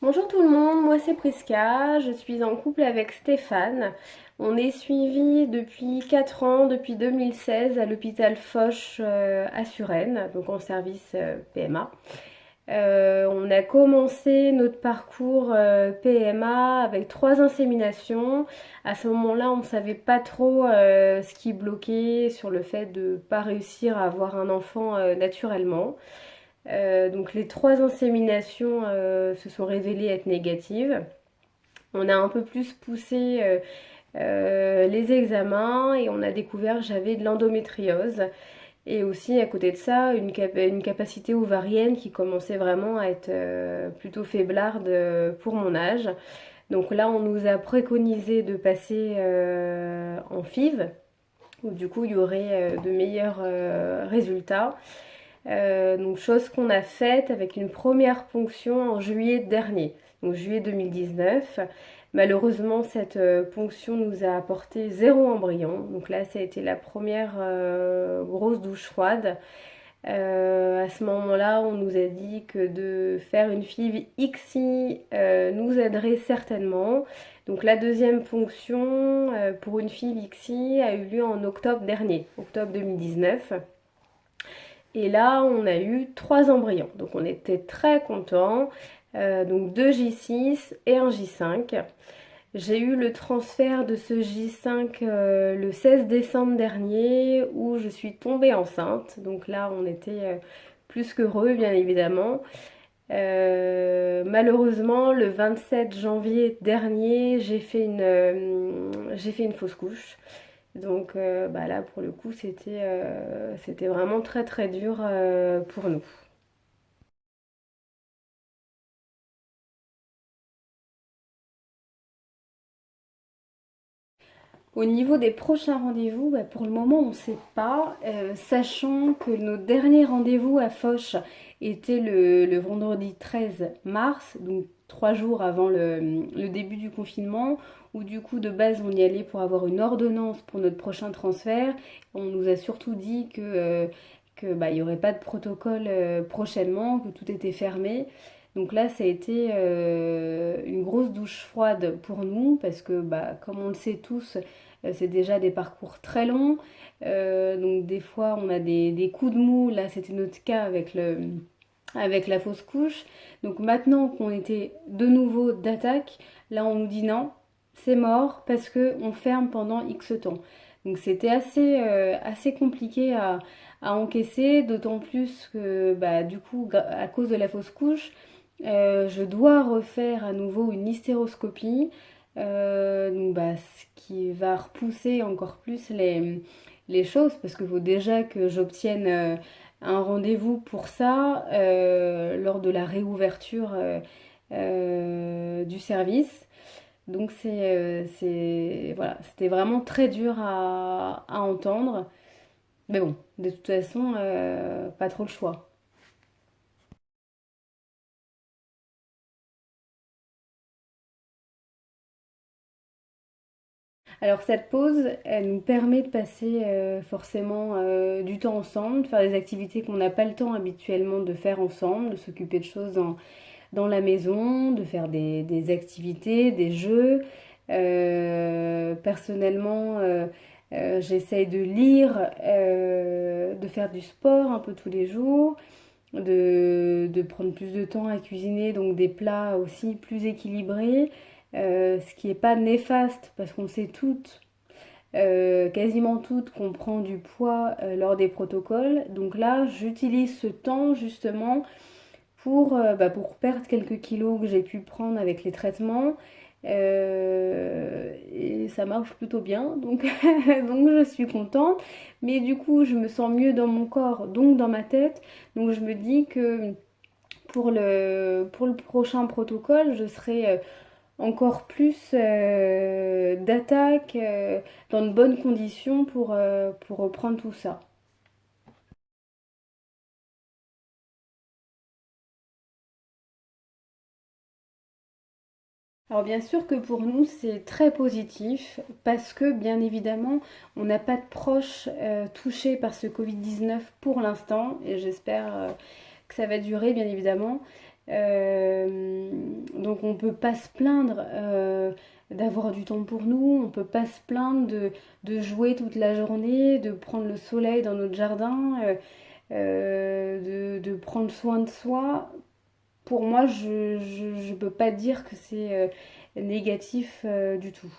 Bonjour tout le monde, moi c'est Priska, je suis en couple avec Stéphane. On est suivi depuis 4 ans, depuis 2016 à l'hôpital Foch à Suresnes, donc en service PMA. On a commencé notre parcours PMA avec 3 inséminations. À ce moment-là, on ne savait pas trop ce qui bloquait sur le fait de ne pas réussir à avoir un enfant naturellement. Donc les 3 inséminations se sont révélées être négatives. On a un peu plus poussé les examens et on a découvert que j'avais de l'endométriose. Et aussi à côté de ça, une capacité ovarienne qui commençait vraiment à être plutôt faiblarde pour mon âge. Donc là, on nous a préconisé de passer en FIV, où du coup il y aurait de meilleurs résultats. Donc chose qu'on a faite avec une première ponction en juillet dernier, donc juillet 2019. Malheureusement, cette ponction nous a apporté 0 embryon. Donc là, ça a été la première grosse douche froide. À ce moment-là, on nous a dit que de faire une FIV ICSI nous aiderait certainement. Donc la deuxième ponction pour une FIV ICSI a eu lieu en octobre dernier, octobre 2019. Et là, on a eu 3 embryons. Donc on était très contents. Donc 2 J6 et un J5. J'ai eu le transfert de ce J5 le 16 décembre dernier où je suis tombée enceinte. Donc là, on était plus qu'heureux, bien évidemment. Malheureusement, le 27 janvier dernier, j'ai fait une fausse couche. Donc bah là, pour le coup, c'était vraiment très très dur pour nous. Au niveau des prochains rendez-vous, bah, pour le moment, on ne sait pas, sachant que nos derniers rendez-vous à Foch étaient le vendredi 13 mars, donc 3 jours avant le début du confinement, où du coup de base on y allait pour avoir une ordonnance pour notre prochain transfert. On nous a surtout dit que bah, il n'y aurait pas de protocole prochainement, que tout était fermé. Donc là, ça a été une grosse douche froide pour nous parce que, bah, comme on le sait tous, c'est déjà des parcours très longs. Donc des fois, on a des coups de mou. Là, c'était notre cas avec la fausse couche. Donc maintenant qu'on était de nouveau d'attaque, là, on nous dit non, c'est mort parce que on ferme pendant X temps. Donc c'était assez compliqué à encaisser, d'autant plus que bah, du coup, à cause de la fausse couche, je dois refaire à nouveau une hystéroscopie, donc bah, ce qui va repousser encore plus les choses parce qu'il faut déjà que j'obtienne un rendez-vous pour ça lors de la réouverture du service. Donc voilà, c'était vraiment très dur à entendre. Mais bon, de toute façon, pas trop le choix. Alors cette pause, elle nous permet de passer forcément du temps ensemble, de faire des activités qu'on n'a pas le temps habituellement de faire ensemble, de s'occuper de choses dans la maison, de faire des activités, des jeux. Personnellement, j'essaye de lire, de faire du sport un peu tous les jours, de prendre plus de temps à cuisiner, donc des plats aussi plus équilibrés, ce qui n'est pas néfaste parce qu'on sait toutes, quasiment toutes, qu'on prend du poids lors des protocoles. Donc là, j'utilise ce temps justement pour perdre quelques kilos que j'ai pu prendre avec les traitements. Et ça marche plutôt bien, donc, donc je suis contente. Mais du coup, je me sens mieux dans mon corps, donc dans ma tête. Donc je me dis que pour le prochain protocole, je serai encore plus d'attaque, dans de bonnes conditions pour reprendre tout ça. Alors bien sûr que pour nous c'est très positif parce que bien évidemment on n'a pas de proches touchés par ce Covid-19 pour l'instant et j'espère que ça va durer bien évidemment. Donc on peut pas se plaindre d'avoir du temps pour nous, on peut pas se plaindre de jouer toute la journée, de prendre le soleil dans notre jardin, de prendre soin de soi. Pour moi, je peux pas dire que c'est négatif du tout.